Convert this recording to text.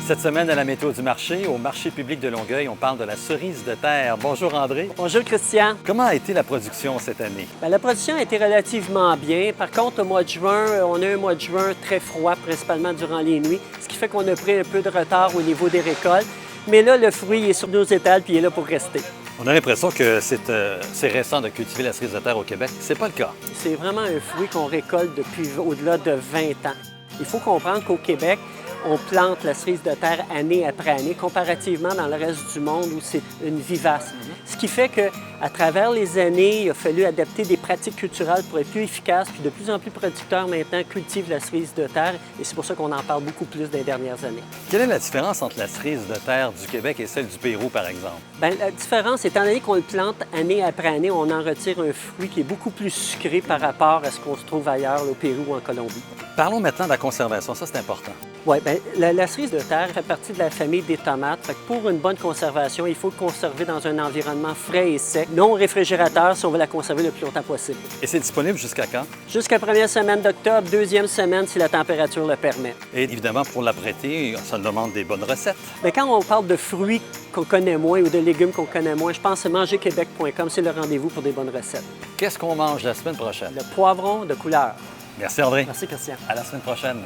Cette semaine, à la météo du marché, au marché public de Longueuil, on parle de la cerise de terre. Bonjour André. Bonjour Christian. Comment a été la production cette année? Bien, la production a été relativement bien. Par contre, au mois de juin, on a eu un mois de juin très froid, principalement durant les nuits, ce qui fait qu'on a pris un peu de retard au niveau des récoltes. Mais là, le fruit est sur nos étals puis il est là pour rester. On a l'impression que c'est récent de cultiver la cerise de terre au Québec. C'est pas le cas. C'est vraiment un fruit qu'on récolte depuis au-delà de 20 ans. Il faut comprendre qu'au Québec, on plante la cerise de terre année après année, comparativement dans le reste du monde où c'est une vivace. Ce qui fait qu'à travers les années, il a fallu adapter des pratiques culturelles pour être plus efficaces, puis de plus en plus producteurs maintenant cultivent la cerise de terre, et c'est pour ça qu'on en parle beaucoup plus dans les dernières années. Quelle est la différence entre la cerise de terre du Québec et celle du Pérou, par exemple? Bien, la différence, étant donné qu'on le plante année après année, on en retire un fruit qui est beaucoup plus sucré par rapport à ce qu'on se trouve ailleurs, au Pérou ou en Colombie. Parlons maintenant de la conservation. Ça, c'est important. Oui, bien, la cerise de terre fait partie de la famille des tomates. Fait que pour une bonne conservation, il faut le conserver dans un environnement frais et sec, non réfrigérateur si on veut la conserver le plus longtemps possible. Et c'est disponible jusqu'à quand? Jusqu'à la première semaine d'octobre, deuxième semaine si la température le permet. Et évidemment, pour l'apprêter, ça demande des bonnes recettes. Bien, quand on parle de fruits qu'on connaît moins ou de légumes qu'on connaît moins, je pense que mangerquebec.com, c'est le rendez-vous pour des bonnes recettes. Qu'est-ce qu'on mange la semaine prochaine? Le poivron de couleur. Merci André. Merci Christian. À la semaine prochaine.